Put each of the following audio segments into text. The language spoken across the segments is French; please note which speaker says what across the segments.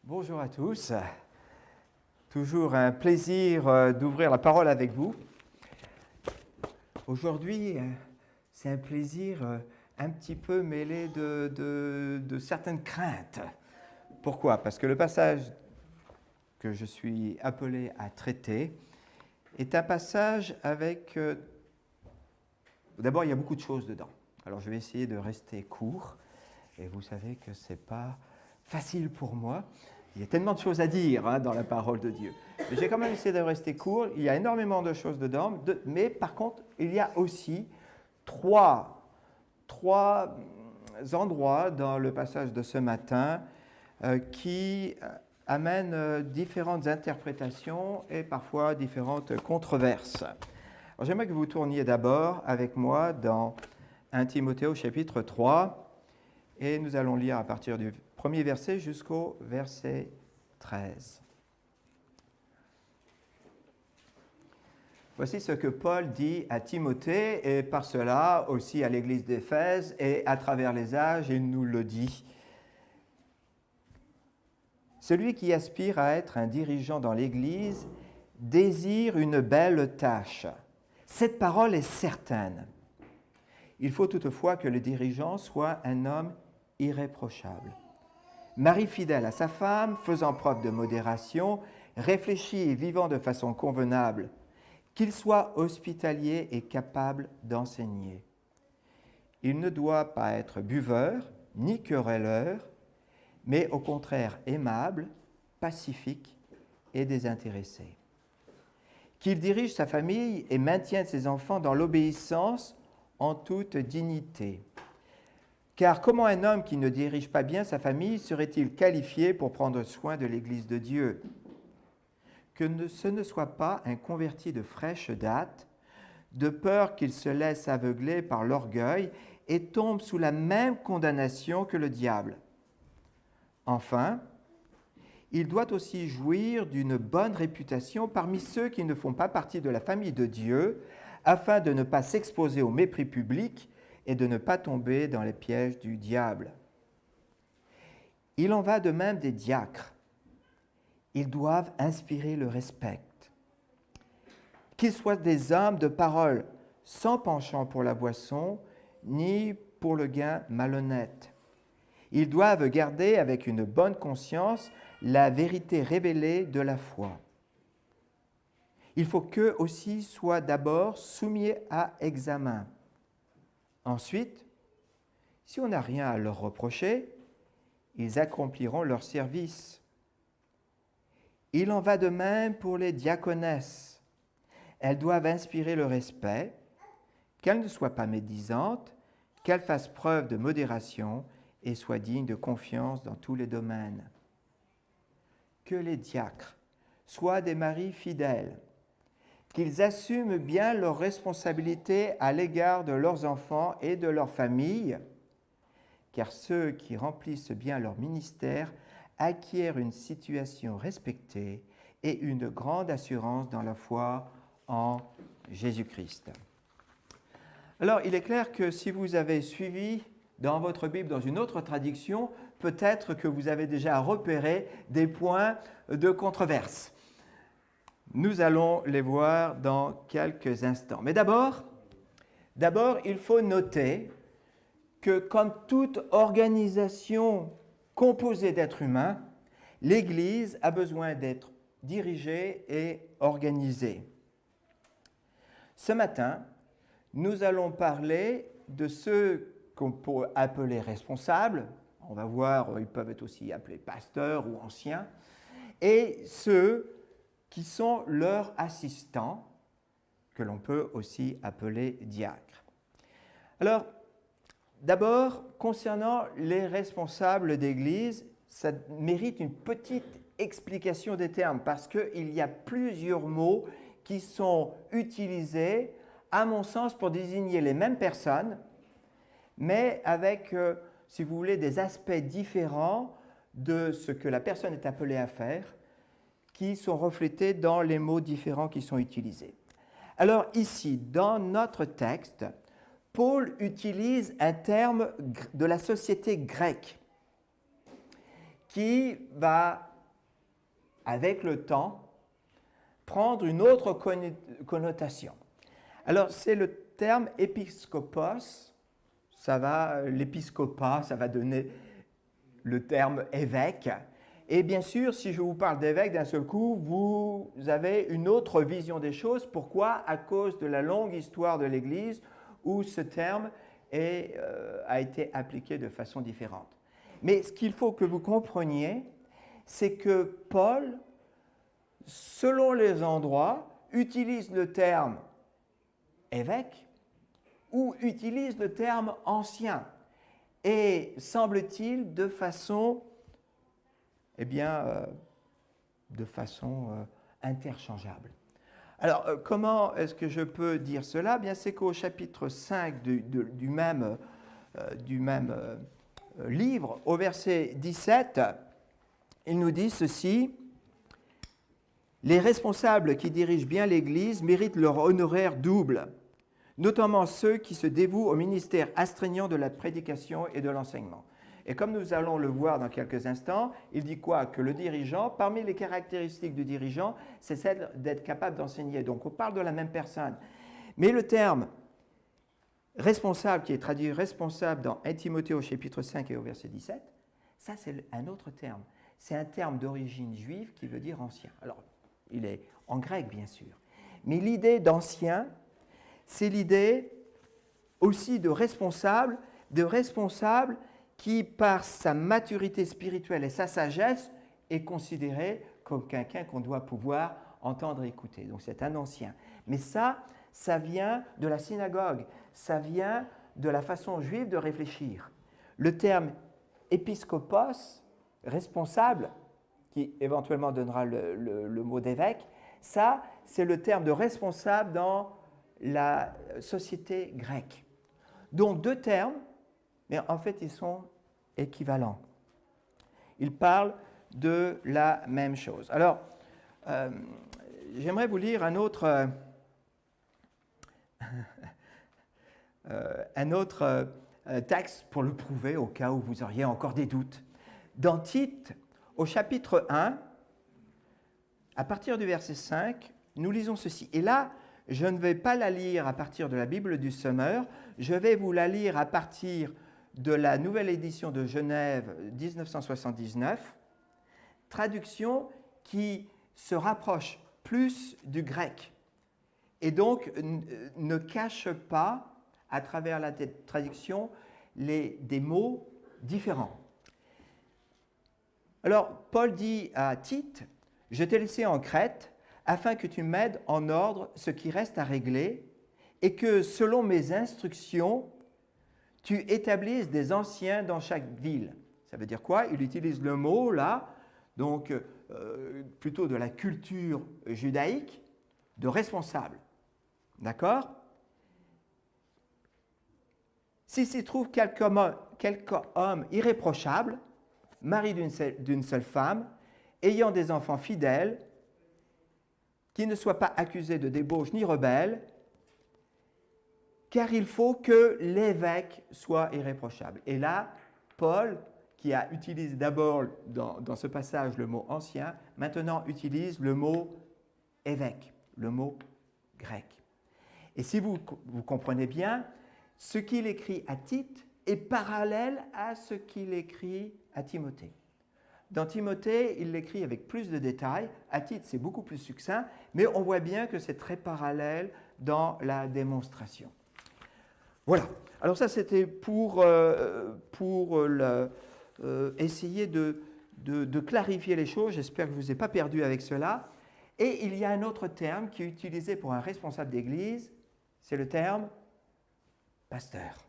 Speaker 1: Bonjour à tous. Toujours un plaisir d'ouvrir la parole avec vous. Aujourd'hui, c'est un plaisir un petit peu mêlé de certaines craintes. Pourquoi? Parce que le passage que je suis appelé à traiter est un passage avec... D'abord, il y a beaucoup de choses dedans. Alors, je vais essayer de rester court. Et vous savez que ce n'est pas facile pour moi. Il y a tellement de choses à dire dans la parole de Dieu. Mais j'ai quand même essayé de rester court. Il y a énormément de choses dedans. Mais par contre, il y a aussi trois endroits dans le passage de ce matin qui amènent différentes interprétations et parfois différentes controverses. Alors, j'aimerais que vous tourniez d'abord avec moi dans 1 Timothée au chapitre 3. Et nous allons lire à partir du premier verset jusqu'au verset 13. Voici ce que Paul dit à Timothée et par cela aussi à l'église d'Éphèse et à travers les âges, il nous le dit. Celui qui aspire à être un dirigeant dans l'église désire une belle tâche. Cette parole est certaine. Il faut toutefois que le dirigeant soit un homme irréprochable. Mari fidèle à sa femme, faisant preuve de modération, réfléchi et vivant de façon convenable, qu'il soit hospitalier et capable d'enseigner. Il ne doit pas être buveur, ni querelleur, mais au contraire aimable, pacifique et désintéressé. Qu'il dirige sa famille et maintienne ses enfants dans l'obéissance en toute dignité. Car comment un homme qui ne dirige pas bien sa famille serait-il qualifié pour prendre soin de l'Église de Dieu? Que ce ne soit pas un converti de fraîche date, de peur qu'il se laisse aveugler par l'orgueil et tombe sous la même condamnation que le diable. Enfin, il doit aussi jouir d'une bonne réputation parmi ceux qui ne font pas partie de la famille de Dieu, afin de ne pas s'exposer au mépris public et de ne pas tomber dans les pièges du diable. Il en va de même des diacres. Ils doivent inspirer le respect. Qu'ils soient des hommes de parole, sans penchant pour la boisson, ni pour le gain malhonnête. Ils doivent garder avec une bonne conscience la vérité révélée de la foi. Il faut qu'eux aussi soient d'abord soumis à examen. Ensuite, si on n'a rien à leur reprocher, ils accompliront leur service. Il en va de même pour les diaconesses. Elles doivent inspirer le respect, qu'elles ne soient pas médisantes, qu'elles fassent preuve de modération et soient dignes de confiance dans tous les domaines. Que les diacres soient des maris fidèles, qu'ils assument bien leurs responsabilités à l'égard de leurs enfants et de leur famille, car ceux qui remplissent bien leur ministère acquièrent une situation respectée et une grande assurance dans la foi en Jésus-Christ. Alors, il est clair que si vous avez suivi dans votre Bible, dans une autre traduction, peut-être que vous avez déjà repéré des points de controverse. Nous allons les voir dans quelques instants. Mais d'abord, il faut noter que comme toute organisation composée d'êtres humains, l'Église a besoin d'être dirigée et organisée. Ce matin, nous allons parler de ceux qu'on peut appeler responsables. On va voir, ils peuvent être aussi appelés pasteurs ou anciens. Et ceux qui sont leurs assistants, que l'on peut aussi appeler diacres. Alors, d'abord, concernant les responsables d'Église, ça mérite une petite explication des termes, parce qu'il y a plusieurs mots qui sont utilisés, à mon sens, pour désigner les mêmes personnes, mais avec, si vous voulez, des aspects différents de ce que la personne est appelée à faire, qui sont reflétés dans les mots différents qui sont utilisés. Alors ici, dans notre texte, Paul utilise un terme de la société grecque qui va avec le temps, prendre une autre connotation. Alors, c'est le terme épiscopos, l'épiscopat, ça va donner le terme évêque. Et bien sûr, si je vous parle d'évêque, d'un seul coup, vous avez une autre vision des choses. Pourquoi? À cause de la longue histoire de l'Église où ce terme a été appliqué de façon différente. Mais ce qu'il faut que vous compreniez, c'est que Paul, selon les endroits, utilise le terme évêque ou utilise le terme ancien. Et semble-t-il de façon interchangeable. Alors, comment est-ce que je peux dire cela? Bien, c'est qu'au chapitre 5 du même livre, au verset 17, il nous dit ceci: « Les responsables qui dirigent bien l'Église méritent leur honoraire double, notamment ceux qui se dévouent au ministère astreignant de la prédication et de l'enseignement. » Et comme nous allons le voir dans quelques instants, il dit quoi? Que le dirigeant, parmi les caractéristiques du dirigeant, c'est celle d'être capable d'enseigner. Donc on parle de la même personne. Mais le terme responsable, qui est traduit responsable dans 1 Timothée au chapitre 5 et au verset 17, ça c'est un autre terme. C'est un terme d'origine juive qui veut dire ancien. Alors, il est en grec bien sûr. Mais l'idée d'ancien, c'est l'idée aussi de responsable qui, par sa maturité spirituelle et sa sagesse, est considéré comme quelqu'un qu'on doit pouvoir entendre et écouter. Donc c'est un ancien. Mais ça vient de la synagogue, ça vient de la façon juive de réfléchir. Le terme épiscopos, responsable, qui éventuellement donnera le mot d'évêque, ça, c'est le terme de responsable dans la société grecque. Donc deux termes, mais en fait, ils sont équivalents. Ils parlent de la même chose. Alors, j'aimerais vous lire un autre texte pour le prouver, au cas où vous auriez encore des doutes. Dans Tite, au chapitre 1, à partir du verset 5, nous lisons ceci. Et là, je ne vais pas la lire à partir de la Bible du Semeur, je vais vous la lire à partir de la nouvelle édition de Genève 1979, traduction qui se rapproche plus du grec et donc ne cache pas, à travers la traduction, des mots différents. Alors, Paul dit à Tite, « Je t'ai laissé en Crète afin que tu m'aides en ordre ce qui reste à régler et que, selon mes instructions, tu établisses des anciens dans chaque ville. » Ça veut dire quoi? Il utilise le mot là, donc plutôt de la culture judaïque, de responsable. D'accord? Si s'y trouve quelque homme irréprochable, mari d'une seule femme, ayant des enfants fidèles, qui ne soit pas accusé de débauche ni rebelle, car il faut que l'évêque soit irréprochable. Et là, Paul, qui a utilisé d'abord dans ce passage le mot ancien, maintenant utilise le mot évêque, le mot grec. Et si vous comprenez bien, ce qu'il écrit à Tite est parallèle à ce qu'il écrit à Timothée. Dans Timothée, il l'écrit avec plus de détails. À Tite, c'est beaucoup plus succinct, mais on voit bien que c'est très parallèle dans la démonstration. Voilà. Alors ça, c'était pour essayer de clarifier les choses. J'espère que je ne vous ai pas perdu avec cela. Et il y a un autre terme qui est utilisé pour un responsable d'église, c'est le terme pasteur.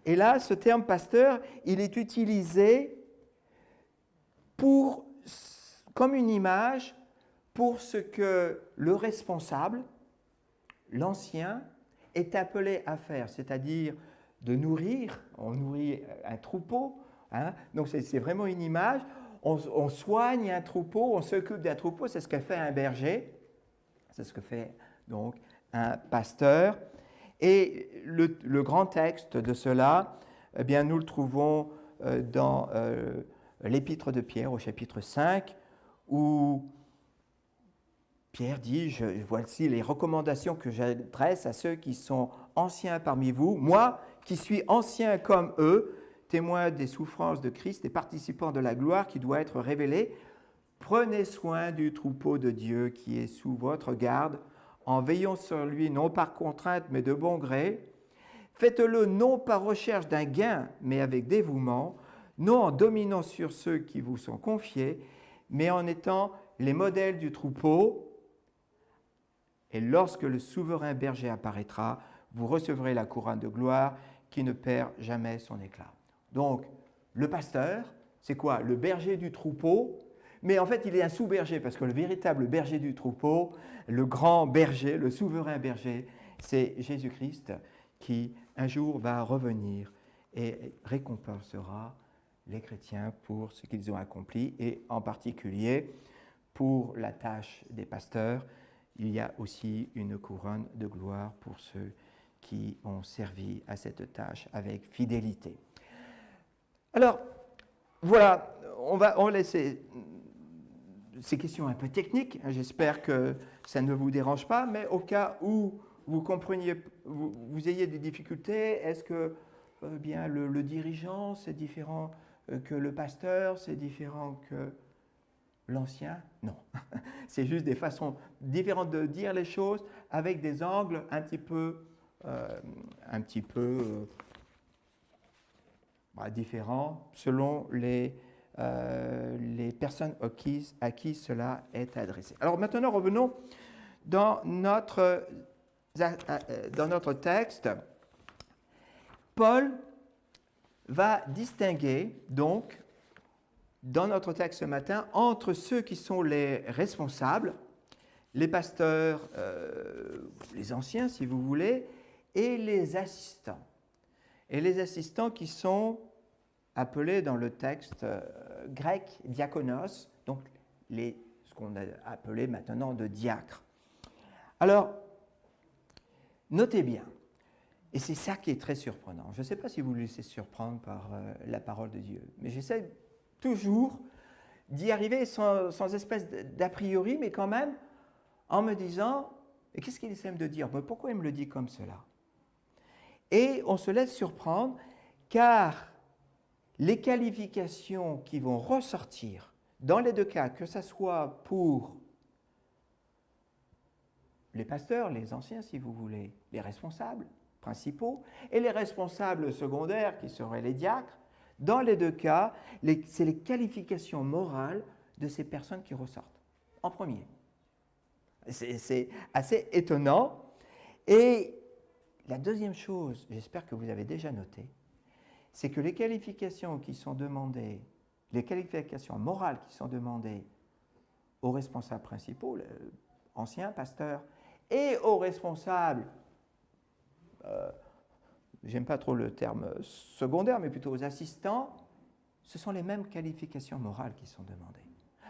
Speaker 1: Et là, ce terme pasteur, il est utilisé comme une image pour ce que le responsable, l'ancien, est appelé à faire, c'est-à-dire de nourrir. On nourrit un troupeau, hein, donc c'est vraiment une image. On soigne un troupeau, on s'occupe d'un troupeau, c'est ce que fait un berger, c'est ce que fait donc un pasteur. Et le grand texte de cela, eh bien, nous le trouvons dans l'Épître de Pierre au chapitre 5, où Pierre dit, voici les recommandations que j'adresse à ceux qui sont anciens parmi vous, moi qui suis ancien comme eux, témoin des souffrances de Christ et participant de la gloire qui doit être révélée. Prenez soin du troupeau de Dieu qui est sous votre garde, en veillant sur lui non par contrainte mais de bon gré. Faites-le non par recherche d'un gain mais avec dévouement, non en dominant sur ceux qui vous sont confiés, mais en étant les modèles du troupeau. Et lorsque le souverain berger apparaîtra, vous recevrez la couronne de gloire qui ne perd jamais son éclat. Donc, le pasteur, c'est quoi? Le berger du troupeau, mais en fait, il est un sous-berger, parce que le véritable berger du troupeau, le grand berger, le souverain berger, c'est Jésus-Christ qui, un jour, va revenir et récompensera les chrétiens pour ce qu'ils ont accompli, et en particulier pour la tâche des pasteurs. Il y a aussi une couronne de gloire pour ceux qui ont servi à cette tâche avec fidélité. Alors, voilà, on va laisser ces questions un peu techniques. J'espère que ça ne vous dérange pas, mais au cas où vous compreniez, vous ayez des difficultés, est-ce que bien, le dirigeant, c'est différent que le pasteur, c'est différent que l'ancien? Non. C'est juste des façons différentes de dire les choses avec des angles un petit peu différents selon les personnes à qui cela est adressé. Alors maintenant, revenons dans notre texte. Paul va distinguer donc dans notre texte ce matin entre ceux qui sont les responsables, les pasteurs, les anciens si vous voulez, et les assistants. Et les assistants qui sont appelés dans le texte grec diakonos, donc ce qu'on a appelé maintenant de diacres. Alors, notez bien, et c'est ça qui est très surprenant. Je ne sais pas si vous vous laissez surprendre par la parole de Dieu, mais j'essaie toujours d'y arriver sans espèce d'a priori, mais quand même en me disant, et qu'est-ce qu'il essaie de dire? Mais pourquoi il me le dit comme cela? Et on se laisse surprendre, car les qualifications qui vont ressortir dans les deux cas, que ce soit pour les pasteurs, les anciens si vous voulez, les responsables principaux, et les responsables secondaires qui seraient les diacres, dans les deux cas, c'est les qualifications morales de ces personnes qui ressortent en premier. C'est assez étonnant. Et la deuxième chose, j'espère que vous avez déjà noté, c'est que les qualifications qui sont demandées, les qualifications morales qui sont demandées aux responsables principaux, anciens pasteurs, et aux responsables, j'aime pas trop le terme secondaire, mais plutôt aux assistants, ce sont les mêmes qualifications morales qui sont demandées.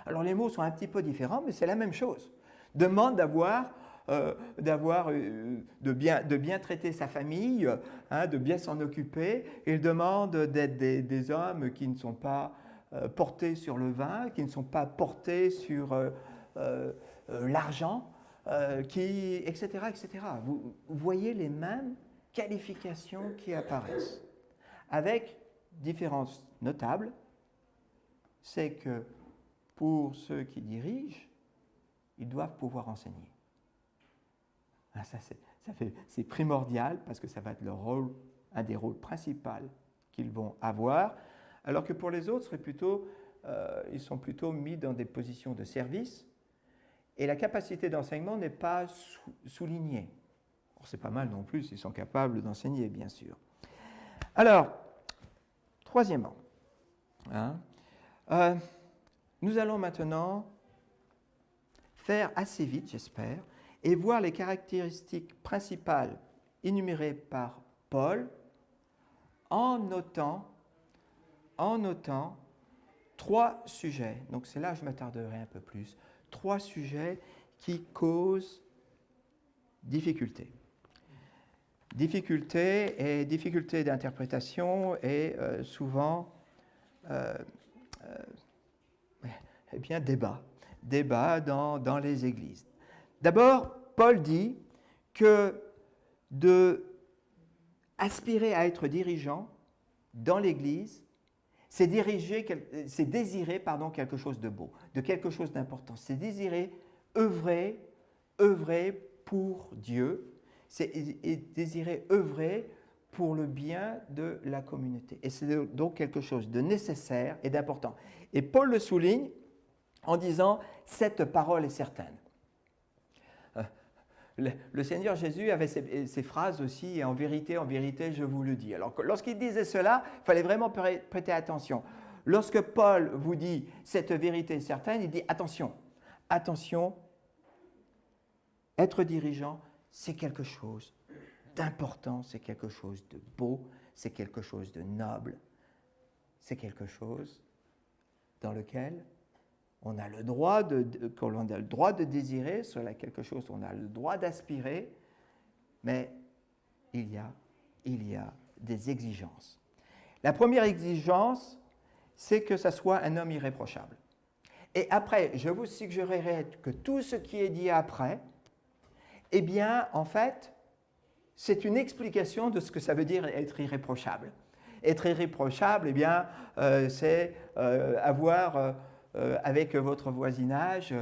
Speaker 1: Alors les mots sont un petit peu différents, mais c'est la même chose. Demande de bien traiter sa famille, de bien s'en occuper. Il demande d'être des hommes qui ne sont pas portés sur le vin, qui ne sont pas portés sur l'argent, etc., etc. Vous voyez les mêmes qualifications qui apparaissent, avec différences notables. C'est que pour ceux qui dirigent, ils doivent pouvoir enseigner. C'est primordial parce que ça va être leur rôle, un des rôles principaux qu'ils vont avoir, alors que pour les autres, ils sont plutôt mis dans des positions de service et la capacité d'enseignement n'est pas soulignée. C'est pas mal non plus, ils sont capables d'enseigner, bien sûr. Alors, troisièmement, nous allons maintenant faire assez vite, j'espère, et voir les caractéristiques principales énumérées par Paul en notant trois sujets. Donc c'est là que je m'attarderai un peu plus. Trois sujets qui causent difficulté. Difficulté d'interprétation et souvent débat. débat dans les églises. D'abord, Paul dit que aspirer à être dirigeant dans l'Église, c'est désirer quelque chose de beau, de quelque chose d'important. C'est désirer œuvrer pour Dieu, c'est désirer œuvrer pour le bien de la communauté. Et c'est donc quelque chose de nécessaire et d'important. Et Paul le souligne en disant « cette parole est certaine ». Le Seigneur Jésus avait ces phrases aussi, « en vérité, je vous le dis ». Alors, lorsqu'il disait cela, il fallait vraiment prêter attention. Lorsque Paul vous dit « cette vérité est certaine », il dit « attention, attention, être dirigeant, c'est quelque chose d'important, c'est quelque chose de beau, c'est quelque chose de noble, c'est quelque chose dans lequel on a le droit de désirer, cela quelque chose qu'on a le droit d'aspirer, mais il y a des exigences. La première exigence, c'est que ça soit un homme irréprochable. Et après, je vous suggérerai que tout ce qui est dit après, eh bien, en fait, c'est une explication de ce que ça veut dire être irréprochable. Être irréprochable, eh bien, c'est avoir avec votre voisinage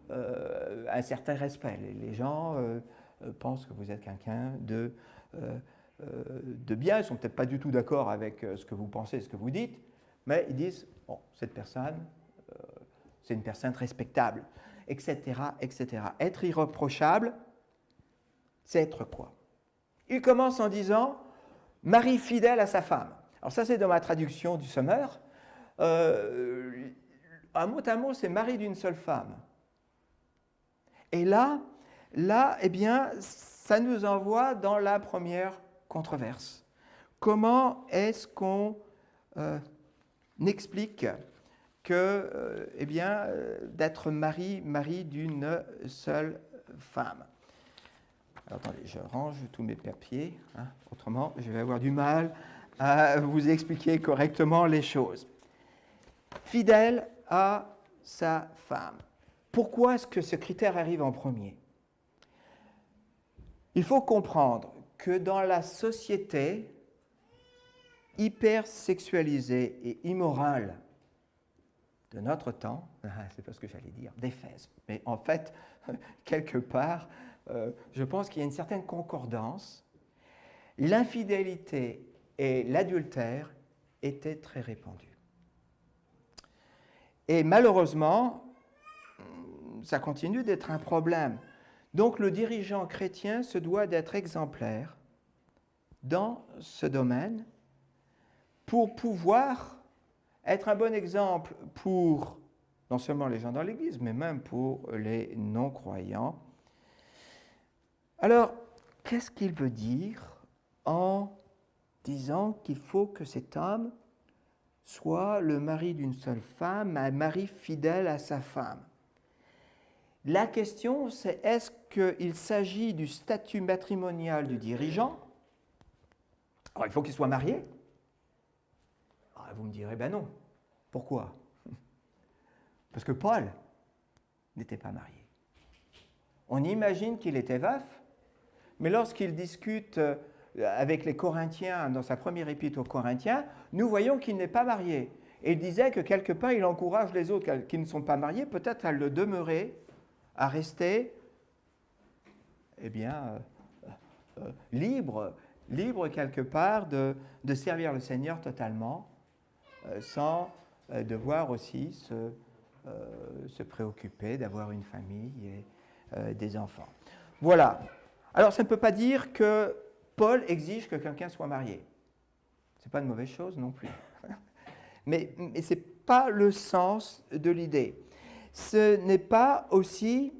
Speaker 1: un certain respect. Les gens pensent que vous êtes quelqu'un de bien. Ils ne sont peut-être pas du tout d'accord avec ce que vous pensez, ce que vous dites, mais ils disent, bon, cette personne, c'est une personne respectable, etc., etc. Être irréprochable, c'est être quoi? Il commence en disant « mari fidèle à sa femme ». Alors ça, c'est dans ma traduction du Sommeur. Un mot à mot, c'est mari d'une seule femme. Et là, eh bien, ça nous envoie dans la première controverse. Comment est-ce qu'on explique que, eh bien, d'être mari d'une seule femme? Alors, attendez, je range tous mes papiers, hein, autrement je vais avoir du mal à vous expliquer correctement les choses. Fidèle à sa femme. Pourquoi est-ce que ce critère arrive en premier? Il faut comprendre que dans la société hyper sexualisée et immorale de notre temps, c'est pas ce que j'allais dire, d'Éphèse, mais en fait, quelque part, je pense qu'il y a une certaine concordance. L'infidélité et l'adultère étaient très répandus. Et malheureusement, ça continue d'être un problème. Donc le dirigeant chrétien se doit d'être exemplaire dans ce domaine pour pouvoir être un bon exemple pour non seulement les gens dans l'Église, mais même pour les non-croyants. Alors, qu'est-ce qu'il veut dire en disant qu'il faut que cet homme soit le mari d'une seule femme, un mari fidèle à sa femme? La question, c'est est-ce qu'il s'agit du statut matrimonial du dirigeant? Alors, il faut qu'il soit marié. Alors, vous me direz, ben non. Pourquoi? Parce que Paul n'était pas marié. On imagine qu'il était veuf, mais lorsqu'il discute avec les Corinthiens, dans sa première épître aux Corinthiens, nous voyons qu'il n'est pas marié. Et il disait que quelque part, il encourage les autres qui ne sont pas mariés, peut-être à le demeurer, à rester, eh bien, libre quelque part de servir le Seigneur totalement, sans devoir aussi se préoccuper d'avoir une famille et des enfants. Voilà. Alors, ça ne peut pas dire que Paul exige que quelqu'un soit marié. Ce n'est pas une mauvaise chose non plus. Mais ce n'est pas le sens de l'idée. Ce n'est pas aussi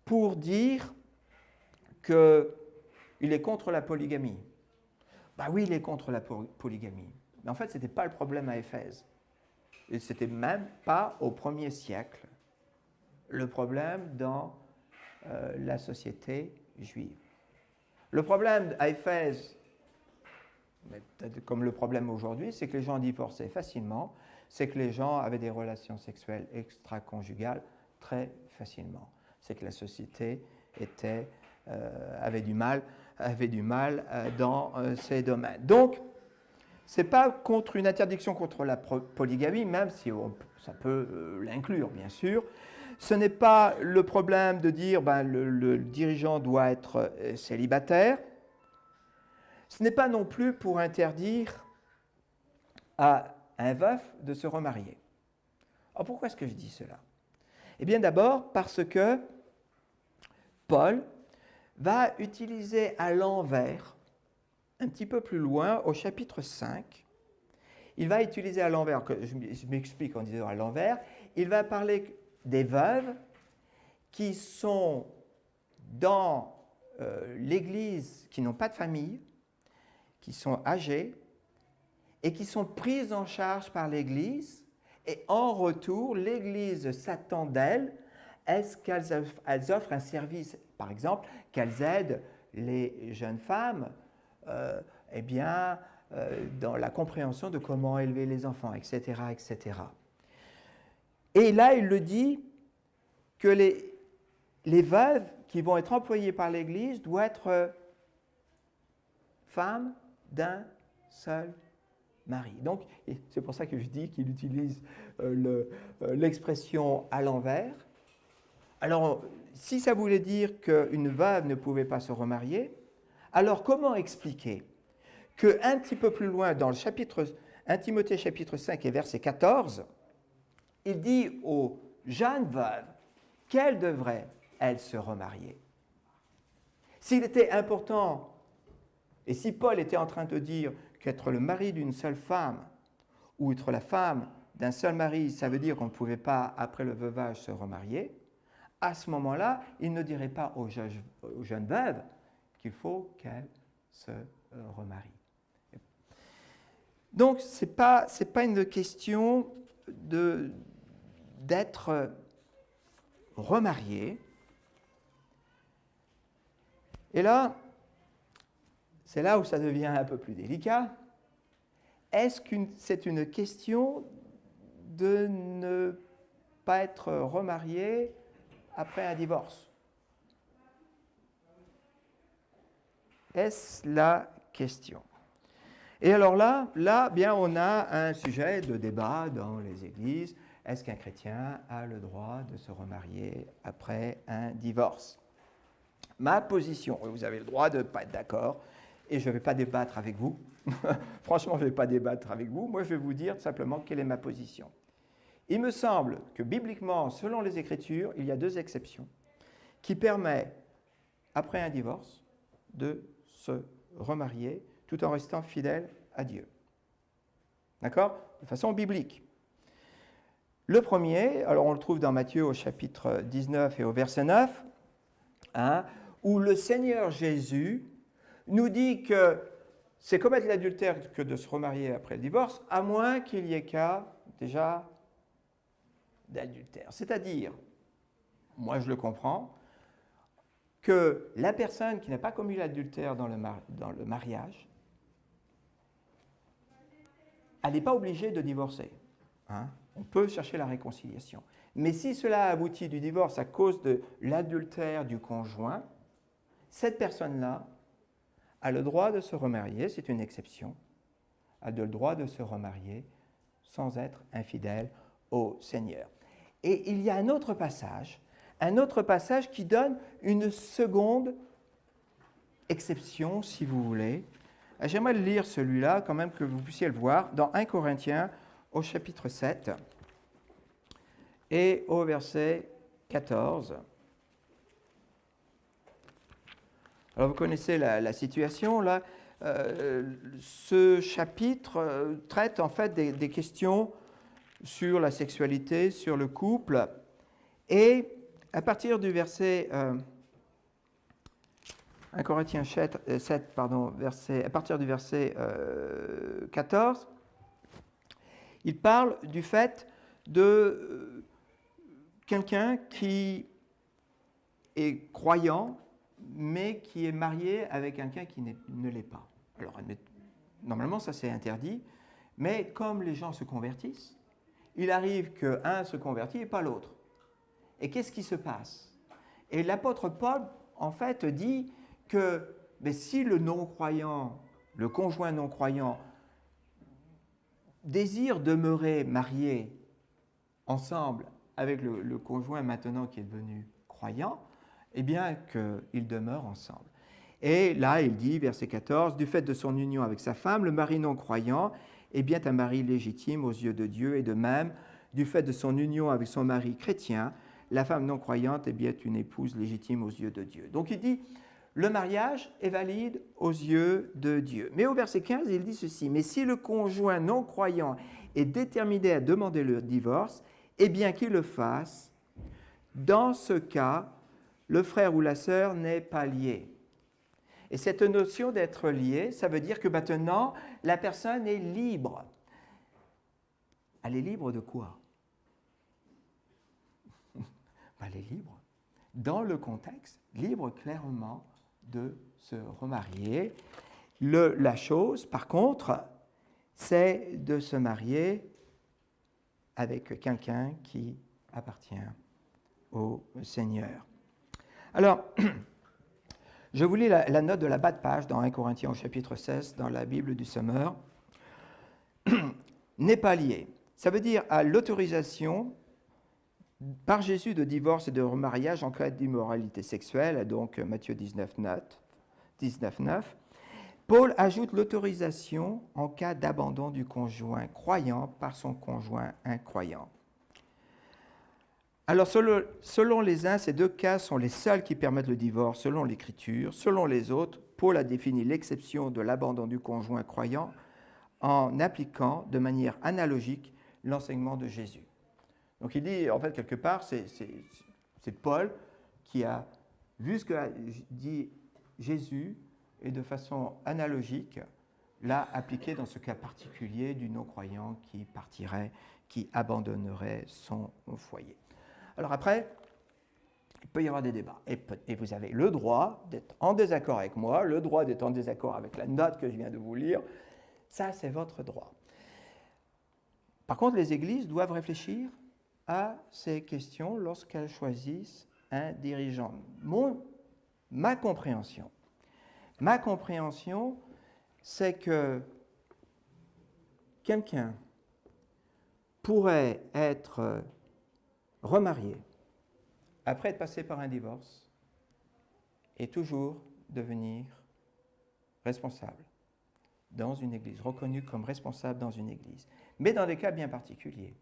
Speaker 1: pour dire qu'il est contre la polygamie. Ben oui, il est contre la polygamie. Mais en fait, ce n'était pas le problème à Éphèse. Et ce n'était même pas au 1er siècle le problème dans la société juive. Le problème à Éphèse, mais peut-être comme le problème aujourd'hui, c'est que les gens divorçaient facilement, c'est que les gens avaient des relations sexuelles extra-conjugales très facilement. C'est que la société avait du mal dans ces domaines. Donc, ce n'est pas contre une interdiction contre la polygamie, même si ça peut l'inclure, bien sûr. Ce n'est pas le problème de dire le dirigeant doit être célibataire. Ce n'est pas non plus pour interdire à un veuf de se remarier. Alors pourquoi est-ce que je dis cela? Eh bien d'abord parce que Paul va utiliser à l'envers, un petit peu plus loin, au chapitre 5, il va utiliser à l'envers, je m'explique en disant à l'envers, il va parler des veuves qui sont dans l'Église, qui n'ont pas de famille, qui sont âgées et qui sont prises en charge par l'Église, et en retour, l'Église s'attend d'elles est-ce qu'elles offrent un service, par exemple, qu'elles aident les jeunes femmes dans la compréhension de comment élever les enfants, etc., etc. Et là, il le dit que les veuves qui vont être employées par l'Église doivent être femmes d'un seul mari. Donc, c'est pour ça que je dis qu'il utilise l'expression à l'envers. Alors, si ça voulait dire qu'une veuve ne pouvait pas se remarier, alors comment expliquer qu'un petit peu plus loin, dans le chapitre 1 Timothée chapitre 5 et verset 14, il dit aux jeunes veuves qu'elles devraient, elles, se remarier. S'il était important, et si Paul était en train de dire qu'être le mari d'une seule femme ou être la femme d'un seul mari, ça veut dire qu'on ne pouvait pas, après le veuvage, se remarier, à ce moment-là, il ne dirait pas aux jeunes veuves qu'il faut qu'elles se remarient. Donc, ce n'est pas une question d'être remarié. Et là, c'est là où ça devient un peu plus délicat. Est-ce que c'est une question de ne pas être remarié après un divorce? Est-ce la question? Et alors là, bien, on a un sujet de débat dans les églises. Est-ce qu'un chrétien a le droit de se remarier après un divorce? Ma position, vous avez le droit de ne pas être d'accord, et je ne vais pas débattre avec vous. Franchement, je ne vais pas débattre avec vous. Moi, je vais vous dire simplement quelle est ma position. Il me semble que bibliquement, selon les Écritures, il y a deux exceptions qui permettent, après un divorce, de se remarier tout en restant fidèle à Dieu. D'accord? De façon biblique. Le premier, alors on le trouve dans Matthieu au chapitre 19 et au verset 9, où le Seigneur Jésus nous dit que c'est commettre l'adultère que de se remarier après le divorce, à moins qu'il y ait cas déjà d'adultère. C'est-à-dire, moi je le comprends, que la personne qui n'a pas commis l'adultère dans le mariage, elle n'est pas obligée de divorcer. On peut chercher la réconciliation. Mais si cela aboutit du divorce à cause de l'adultère du conjoint, cette personne-là a le droit de se remarier, c'est une exception, a le droit de se remarier sans être infidèle au Seigneur. Et il y a un autre passage qui donne une seconde exception, si vous voulez. J'aimerais lire celui-là, quand même, que vous puissiez le voir, dans 1 Corinthiens, au chapitre 7, et au verset 14. Alors, vous connaissez la situation, là. Ce chapitre traite, en fait, des questions sur la sexualité, sur le couple, et à partir du verset 1 Corinthiens 7, à partir du verset 14, il parle du fait de quelqu'un qui est croyant, mais qui est marié avec quelqu'un qui ne l'est pas. Alors, normalement, ça c'est interdit, mais comme les gens se convertissent, il arrive qu'un se convertit et pas l'autre. Et qu'est-ce qui se passe? Et l'apôtre Paul, en fait, dit que si le non-croyant, le conjoint non-croyant, désire demeurer marié ensemble avec le conjoint maintenant qui est devenu croyant, eh bien qu'ils demeurent ensemble. Et là, il dit, verset 14, « Du fait de son union avec sa femme, le mari non-croyant est bien un mari légitime aux yeux de Dieu, et de même, du fait de son union avec son mari chrétien, la femme non-croyante est bien une épouse légitime aux yeux de Dieu. » Donc il dit, le mariage est valide aux yeux de Dieu. Mais au verset 15, il dit ceci, « Mais si le conjoint non-croyant est déterminé à demander le divorce, eh bien qu'il le fasse. Dans ce cas, le frère ou la sœur n'est pas lié. » Et cette notion d'être lié, ça veut dire que maintenant, la personne est libre. Elle est libre de quoi? Elle est libre, dans le contexte, libre clairement de se remarier. La chose, par contre, c'est de se marier avec quelqu'un qui appartient au Seigneur. Alors, je vous lis la note de la bas de page dans 1 Corinthiens au chapitre 16, dans la Bible du Semeur. N'est pas lié. Ça veut dire à l'autorisation par Jésus de divorce et de remariage en cas d'immoralité sexuelle, donc Matthieu 19,9. Paul ajoute l'autorisation en cas d'abandon du conjoint croyant par son conjoint incroyant. Alors, selon les uns, ces deux cas sont les seuls qui permettent le divorce selon l'Écriture. Selon les autres, Paul a défini l'exception de l'abandon du conjoint croyant en appliquant de manière analogique l'enseignement de Jésus. Donc il dit, en fait, quelque part, c'est Paul qui a vu ce que dit Jésus et de façon analogique l'a appliqué dans ce cas particulier du non-croyant qui partirait, qui abandonnerait son foyer. Alors après, il peut y avoir des débats. Et vous avez le droit d'être en désaccord avec moi, le droit d'être en désaccord avec la note que je viens de vous lire. Ça, c'est votre droit. Par contre, les églises doivent réfléchir à ces questions lorsqu'elles choisissent un dirigeant. Ma compréhension, c'est que quelqu'un pourrait être remarié après être passé par un divorce et toujours devenir responsable dans une église, reconnu comme responsable dans une église, mais dans des cas bien particuliers.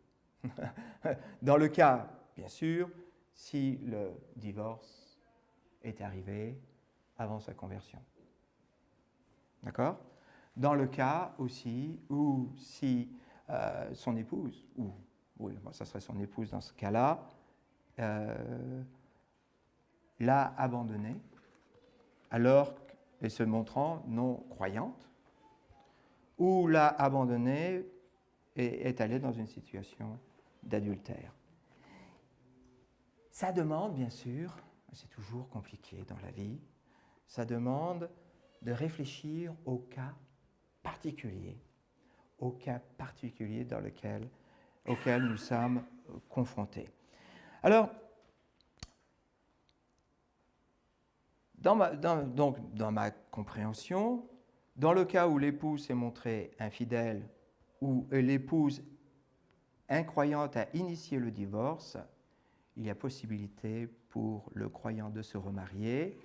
Speaker 1: Dans le cas, bien sûr, si le divorce est arrivé avant sa conversion. D'accord? Dans le cas aussi où si son épouse, ça serait son épouse dans ce cas-là, l'a abandonné, alors qu'elle se montrant non croyante, ou l'a abandonné et est allée dans une situation d'adultère. Ça demande, bien sûr, c'est toujours compliqué dans la vie, ça demande de réfléchir au cas particulier auquel nous sommes confrontés. Alors, dans ma compréhension, dans le cas où l'épouse s'est montrée infidèle, où l'épouse incroyante a initié le divorce, il y a possibilité pour le croyant de se remarier,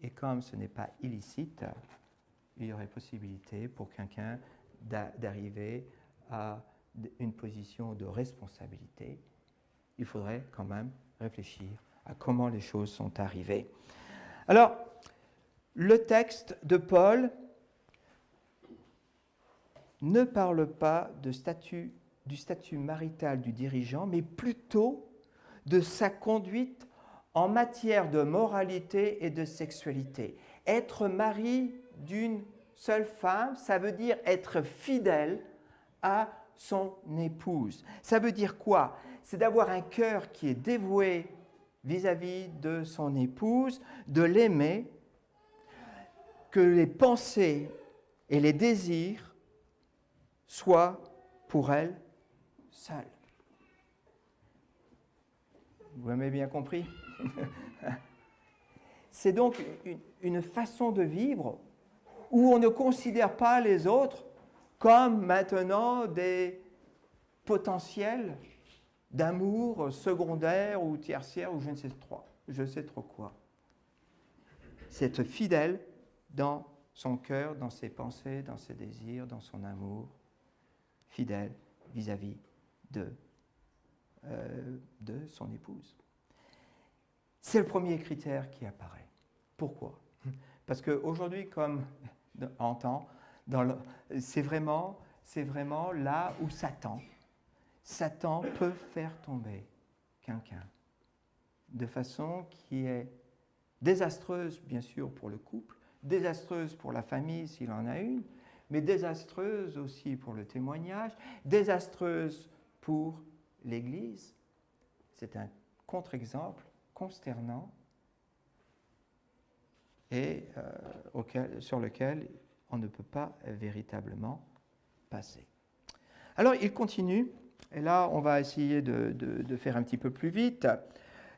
Speaker 1: et comme ce n'est pas illicite, il y aurait possibilité pour quelqu'un d'arriver à une position de responsabilité. Il faudrait quand même réfléchir à comment les choses sont arrivées. Alors, le texte de Paul ne parle pas du statut marital du dirigeant, mais plutôt de sa conduite en matière de moralité et de sexualité. Être mari d'une seule femme, ça veut dire être fidèle à son épouse. Ça veut dire quoi? C'est d'avoir un cœur qui est dévoué vis-à-vis de son épouse, de l'aimer, que les pensées et les désirs soient pour elle seule. Vous m'avez bien compris? C'est donc une façon de vivre où on ne considère pas les autres comme maintenant des potentiels d'amour secondaire ou tertiaire ou je ne sais trop quoi. C'est être fidèle dans son cœur, dans ses pensées, dans ses désirs, dans son amour, fidèle vis-à-vis de son épouse. C'est le premier critère qui apparaît. Pourquoi? Parce qu'aujourd'hui, comme en temps, c'est vraiment là où Satan peut faire tomber quelqu'un de façon qui est désastreuse, bien sûr, pour le couple, désastreuse pour la famille s'il en a une, mais désastreuse aussi pour le témoignage, désastreuse pour l'Église. C'est un contre-exemple consternant et sur lequel on ne peut pas véritablement passer. Alors, il continue, et là, on va essayer de faire un petit peu plus vite.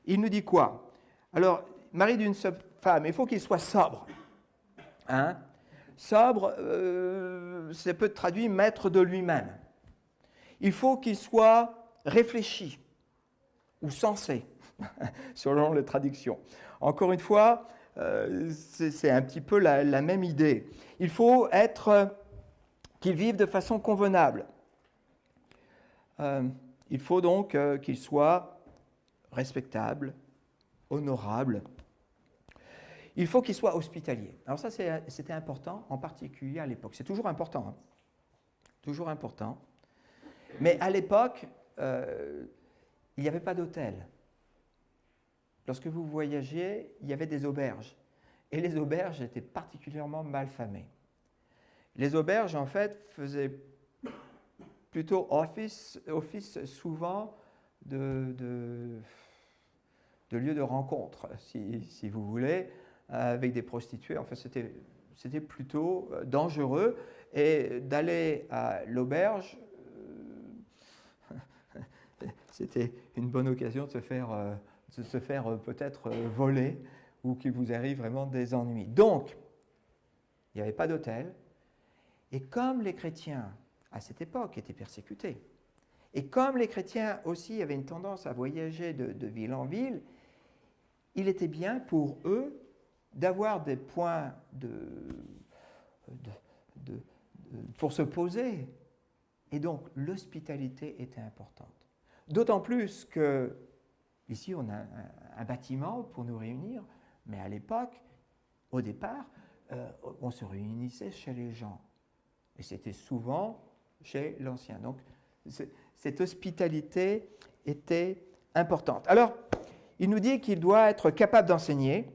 Speaker 1: Il nous dit quoi? Alors, mari d'une seule femme, il faut qu'il soit sobre. Hein? Sobre, ça peut être traduit maître de lui-même. Il faut qu'il soit réfléchi ou sensé, selon les traductions. Encore une fois, c'est un petit peu la même idée. Il faut qu'il vive de façon convenable. Il faut donc qu'il soit respectable, honorable. Il faut qu'il soit hospitalier. Alors ça, c'était important, en particulier à l'époque. C'est toujours important. Hein. Toujours important. Mais à l'époque, il n'y avait pas d'hôtel. Lorsque vous voyagiez, il y avait des auberges. Et les auberges étaient particulièrement mal famées. Les auberges, en fait, faisaient plutôt office souvent de lieu de rencontre, si vous voulez, avec des prostituées. Enfin, c'était plutôt dangereux. Et d'aller à l'auberge, c'était une bonne occasion de se faire peut-être voler ou qu'il vous arrive vraiment des ennuis. Donc, il n'y avait pas d'hôtel. Et comme les chrétiens, à cette époque, étaient persécutés, et comme les chrétiens aussi avaient une tendance à voyager de ville en ville, il était bien pour eux d'avoir des points pour se poser. Et donc, l'hospitalité était importante. D'autant plus que, ici, on a un bâtiment pour nous réunir, mais à l'époque, au départ, on se réunissait chez les gens. Et c'était souvent chez l'ancien. Donc, cette hospitalité était importante. Alors, il nous dit qu'il doit être capable d'enseigner,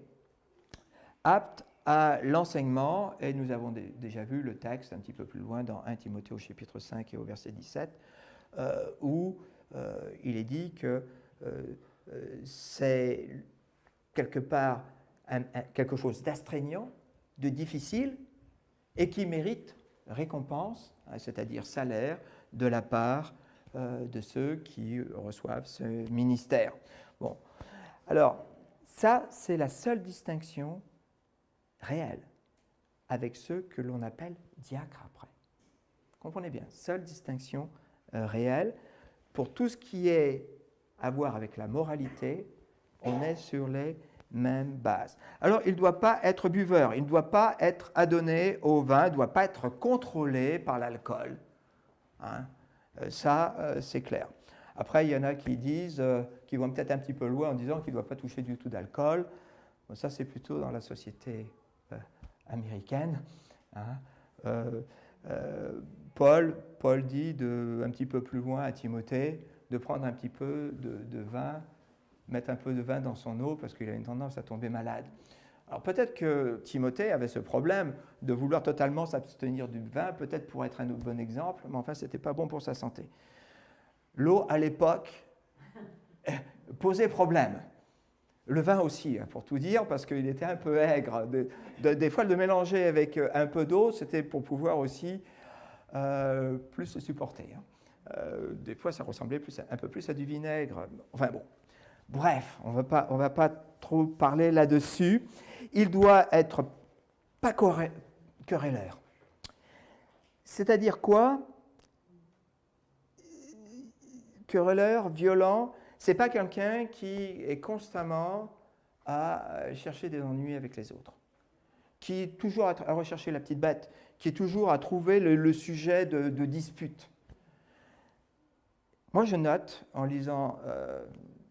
Speaker 1: apte à l'enseignement, et nous avons déjà vu le texte un petit peu plus loin dans 1 Timothée au chapitre 5 et au verset 17, où il est dit que c'est quelque part quelque chose d'astreignant, de difficile, et qui mérite récompense, c'est-à-dire salaire, de la part de ceux qui reçoivent ce ministère. Bon, alors, ça, c'est la seule distinction réelle avec ceux que l'on appelle diacres après. Comprenez bien, seule distinction réelle. Pour tout ce qui est à voir avec la moralité, on est sur les mêmes bases. Alors, il ne doit pas être buveur, il ne doit pas être adonné au vin, il ne doit pas être contrôlé par l'alcool. Hein? Ça, c'est clair. Après, il y en a qui disent, qui vont peut-être un petit peu loin en disant qu'il ne doit pas toucher du tout d'alcool. Bon, ça, c'est plutôt dans la société américaine. Hein? Paul dit un petit peu plus loin à Timothée de prendre un petit peu de vin, mettre un peu de vin dans son eau parce qu'il a une tendance à tomber malade. Alors peut-être que Timothée avait ce problème de vouloir totalement s'abstenir du vin, peut-être pour être un bon exemple, mais enfin, ce n'était pas bon pour sa santé. L'eau, à l'époque, posait problème. Le vin aussi, pour tout dire, parce qu'il était un peu aigre. Des fois, de le mélanger avec un peu d'eau, c'était pour pouvoir aussi plus se supporter. Des fois, ça ressemblait un peu plus à du vinaigre. Enfin bon. Bref, on ne va pas trop parler là-dessus. Il doit être pas querelleur. C'est-à-dire quoi? Querelleur, violent, c'est pas quelqu'un qui est constamment à chercher des ennuis avec les autres, qui est toujours à rechercher la petite bête, qui est toujours à trouver le sujet de dispute. Moi, je note, en lisant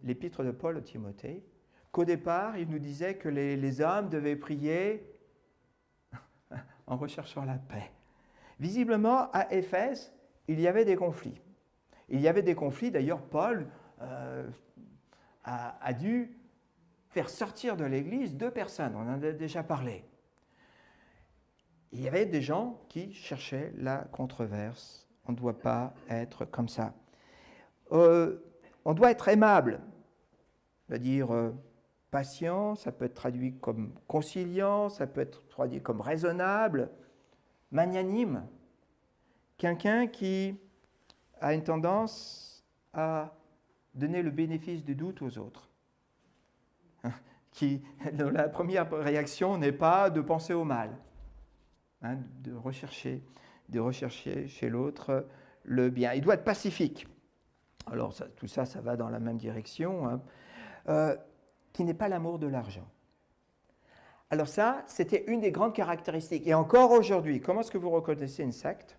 Speaker 1: l'épître de Paul à Timothée, qu'au départ, il nous disait que les hommes devaient prier en recherchant la paix. Visiblement, à Éphèse, il y avait des conflits. Il y avait des conflits, d'ailleurs, Paul a dû faire sortir de l'Église 2 personnes, on en a déjà parlé. Il y avait des gens qui cherchaient la controverse. On ne doit pas être comme ça. On doit être aimable, c'est-à-dire patient, ça peut être traduit comme conciliant, ça peut être traduit comme raisonnable, magnanime. Quelqu'un qui a une tendance à donner le bénéfice du doute aux autres. La première réaction n'est pas de penser au mal, de rechercher chez l'autre le bien. Il doit être pacifique. Alors tout ça, ça va dans la même direction, qui n'est pas l'amour de l'argent. Alors ça, c'était une des grandes caractéristiques. Et encore aujourd'hui, comment est-ce que vous reconnaissez une secte?